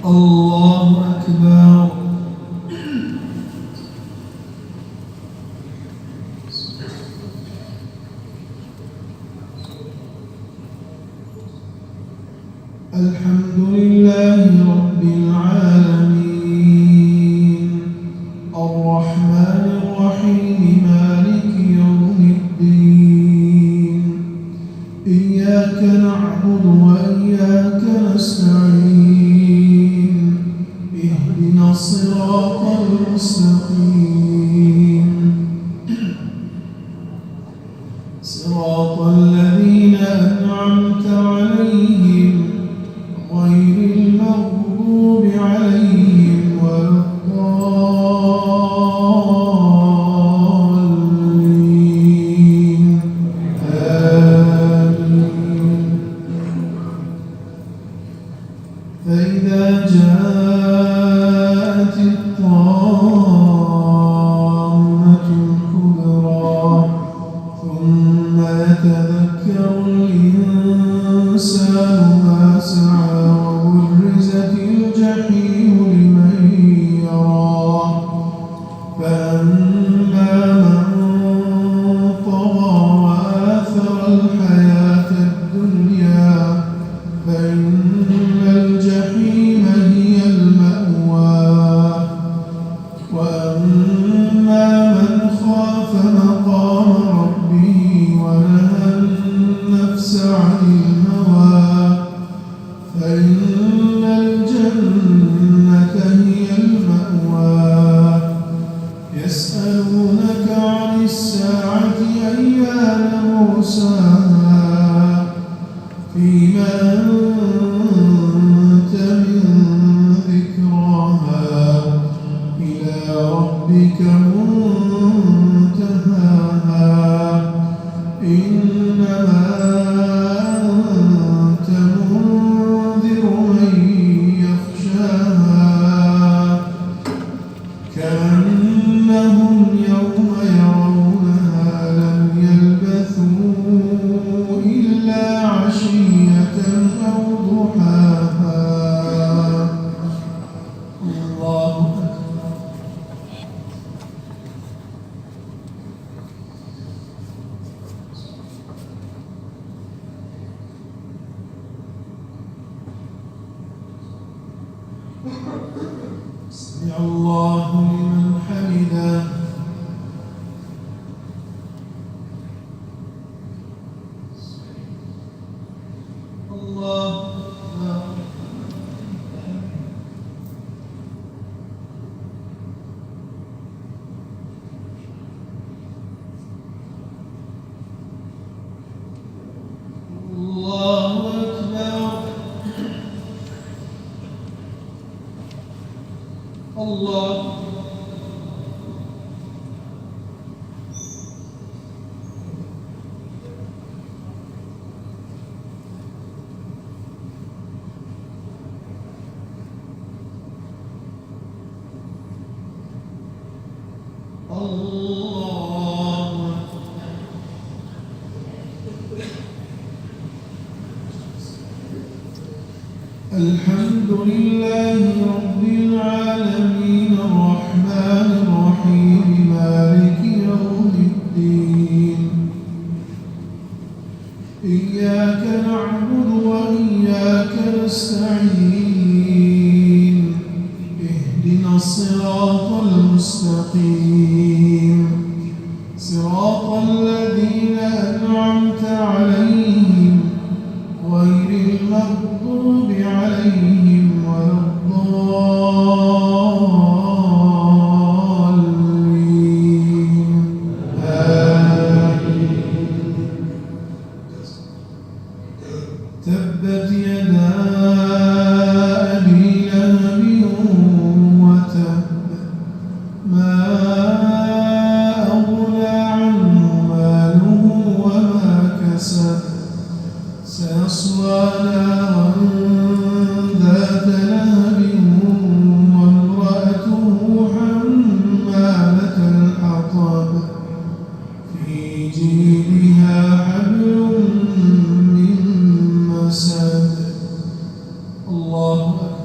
الله أكبر. الحمد لله رب العالمين الرحمن الرحيم مالك يوم الدين إياك نعبد وإياك نستعين اهدنا الصراط المستقيم صراط الذين أنعمت عليهم غير المغضوب عليهم ولا الضالين آمين. فإذا جاءت الطامة الكبرى ثم يتذكر الإنسان ما سعى وبرزت الجحيم لمن يراه فأما من طغى وآثر الحياة الدنيا فإن الجحيم هي المأوى وأما من خاف مقام ربه ونهى النفس عن الهوى فإن الجنة هي المأوى. يسألونك عن الساعة أيان مرساها فيما أنت من ذكراها إلى ربك منتهاها إنما أنت منذر من يخشاها كأنهم يوم يرونها لم يلبثوا إلا عشية أو ضحاها. الله سمع الله لمن حمده. الله أكبر. الله أكبر. الله الحمد لله رب العالمين الرحمن الرحيم مالك يوم الدين إياك نعبد وإياك نستعين اهدنا الصراط المستقيم صراط الذين أنعمت عليهم غير المغضوب عليهم ولا الضالين آمين. تبت يدا أبي لهب وتب ما أغنى عنه ماله وما كسب سيصلى نارا ذات لهب وامرأته حمالة الحطب في جيدها حبل من مسد. الله أكبر.